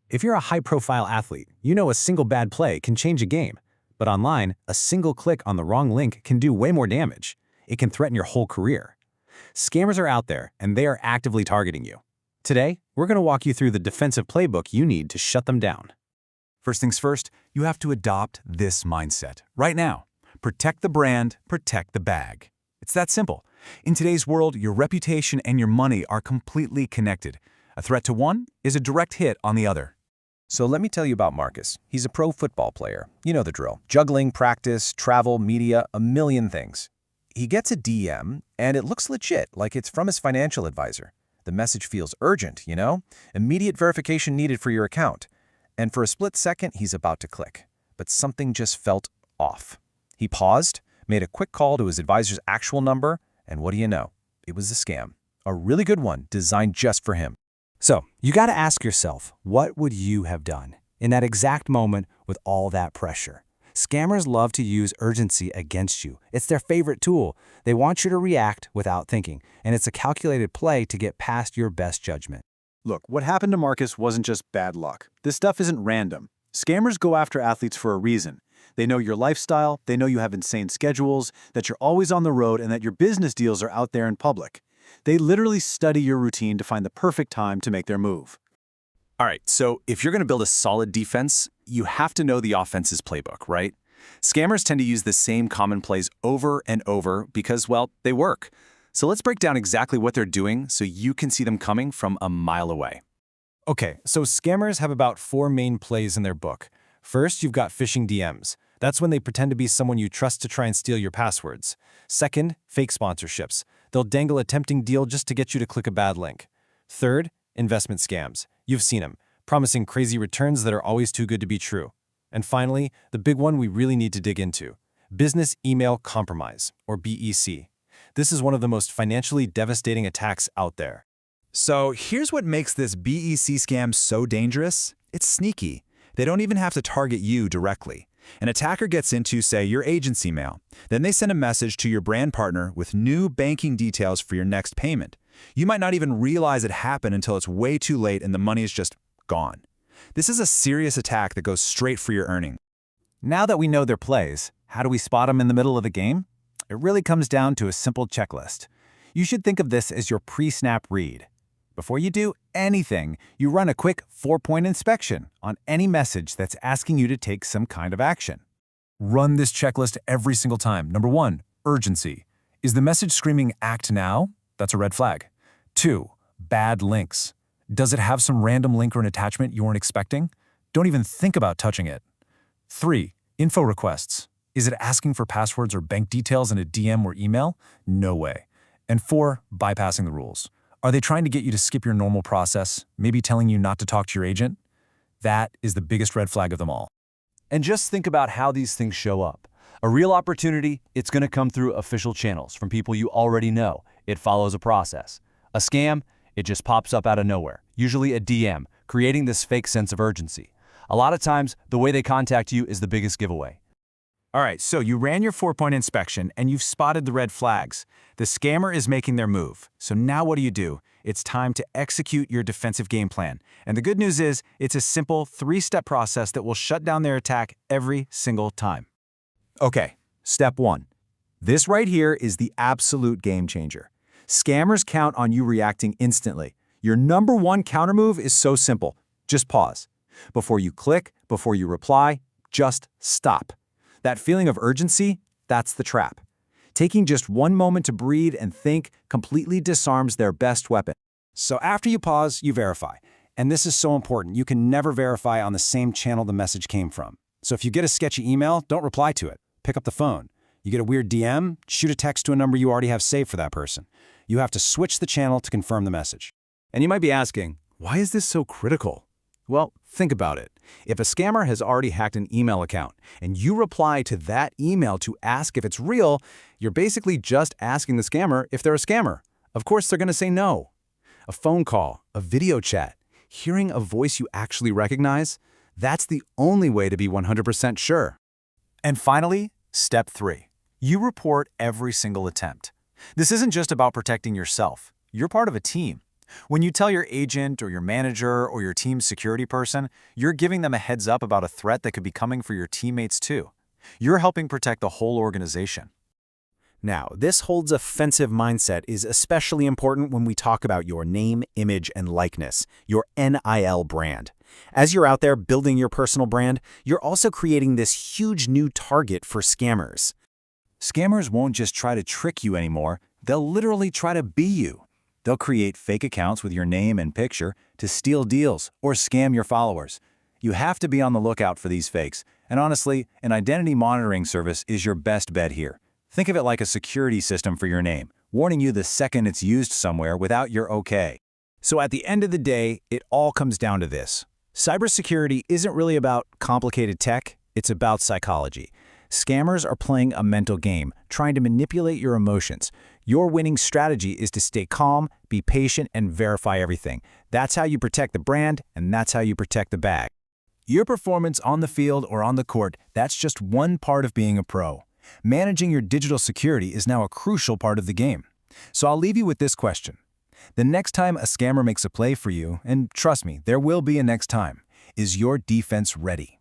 If you're a high-profile athlete, you know a single bad play can change a game. But online, a single click on the wrong link can do way more damage. It can threaten your whole career. Scammers are out there, and they are actively targeting you. Today, we're going to walk you through the defensive playbook you need to shut them down. First things first, you have to adopt this mindset right now. Protect the brand, protect the bag. It's that simple. In today's world, your reputation and your money are completely connected. A threat to one is a direct hit on the other. So let me tell you about Marcus. He's a pro football player. You know the drill. Juggling, practice, travel, media, a million things. He gets a DM, and it looks legit, like it's from his financial advisor. The message feels urgent, you know? Immediate verification needed for your account. And for a split second, he's about to click. But something just felt off. He paused, made a quick call to his advisor's actual number, and what do you know? It was a scam. A really good one, designed just for him. So, you got to ask yourself, what would you have done in that exact moment with all that pressure? Scammers love to use urgency against you. It's their favorite tool. They want you to react without thinking, and it's a calculated play to get past your best judgment. Look, what happened to Marcus wasn't just bad luck. This stuff isn't random. Scammers go after athletes for a reason. They know your lifestyle, they know you have insane schedules, that you're always on the road, and that your business deals are out there in public. They literally study your routine to find the perfect time to make their move. All right, so if you're going to build a solid defense, you have to know the offense's playbook, right? Scammers tend to use the same common plays over and over because, well, they work. So let's break down exactly what they're doing so you can see them coming from a mile away. Okay, so scammers have about 4 main plays in their book. First, you've got phishing DMs. That's when they pretend to be someone you trust to try and steal your passwords. Second, fake sponsorships. They'll dangle a tempting deal just to get you to click a bad link. Third, investment scams. You've seen them, promising crazy returns that are always too good to be true. And finally, the big one we really need to dig into, business email compromise, or BEC. This is one of the most financially devastating attacks out there. So here's what makes this BEC scam so dangerous. It's sneaky. They don't even have to target you directly. An attacker gets into, say, your agency mail. Then they send a message to your brand partner with new banking details for your next payment. You might not even realize it happened until it's way too late and the money is just gone. This is a serious attack that goes straight for your earnings. Now that we know their plays, how do we spot them in the middle of the game? It really comes down to a simple checklist. You should think of this as your pre-snap read. Before you do anything, you run a quick 4-point inspection on any message that's asking you to take some kind of action. Run this checklist every single time. Number 1, urgency. Is the message screaming act now? That's a red flag. 2, bad links. Does it have some random link or an attachment you weren't expecting? Don't even think about touching it. 3, info requests. Is it asking for passwords or bank details in a DM or email? No way. And 4, bypassing the rules. Are they trying to get you to skip your normal process, maybe telling you not to talk to your agent? That is the biggest red flag of them all. And just think about how these things show up. A real opportunity, it's going to come through official channels from people you already know. It follows a process. A scam, it just pops up out of nowhere, usually a DM, creating this fake sense of urgency. A lot of times, the way they contact you is the biggest giveaway. All right, so you ran your 4-point inspection and you've spotted the red flags. The scammer is making their move. So now what do? It's time to execute your defensive game plan. And the good news is, it's a simple 3-step process that will shut down their attack every single time. Okay, step 1. This right here is the absolute game changer. Scammers count on you reacting instantly. Your number 1 countermove is so simple. Just pause. Before you click, before you reply, just stop. That feeling of urgency, that's the trap. Taking just 1 moment to breathe and think completely disarms their best weapon. So after you pause, you verify. And this is so important. You can never verify on the same channel the message came from. So if you get a sketchy email, don't reply to it. Pick up the phone. You get a weird DM, shoot a text to a number you already have saved for that person. You have to switch the channel to confirm the message. And you might be asking, why is this so critical? Well, think about it. If a scammer has already hacked an email account and you reply to that email to ask if it's real, you're basically just asking the scammer if they're a scammer. Of course, they're going to say no. A phone call, a video chat, hearing a voice you actually recognize, that's the only way to be 100% sure. And finally, step 3. You report every single attempt. This isn't just about protecting yourself. You're part of a team. When you tell your agent or your manager or your team's security person, you're giving them a heads up about a threat that could be coming for your teammates too. You're helping protect the whole organization. Now, this holds offensive mindset is especially important when we talk about your name, image, and likeness, your NIL brand. As you're out there building your personal brand, you're also creating this huge new target for scammers. Scammers won't just try to trick you anymore, they'll literally try to be you. They'll create fake accounts with your name and picture to steal deals or scam your followers. You have to be on the lookout for these fakes, and honestly, an identity monitoring service is your best bet here. Think of it like a security system for your name, warning you the second it's used somewhere without your okay. So at the end of the day, it all comes down to this. Cybersecurity isn't really about complicated tech, it's about psychology. Scammers are playing a mental game, trying to manipulate your emotions. Your winning strategy is to stay calm, be patient, and verify everything. That's how you protect the brand, and that's how you protect the bag. Your performance on the field or on the court, that's just one part of being a pro. Managing your digital security is now a crucial part of the game. So I'll leave you with this question. The next time a scammer makes a play for you, and trust me, there will be a next time, is your defense ready?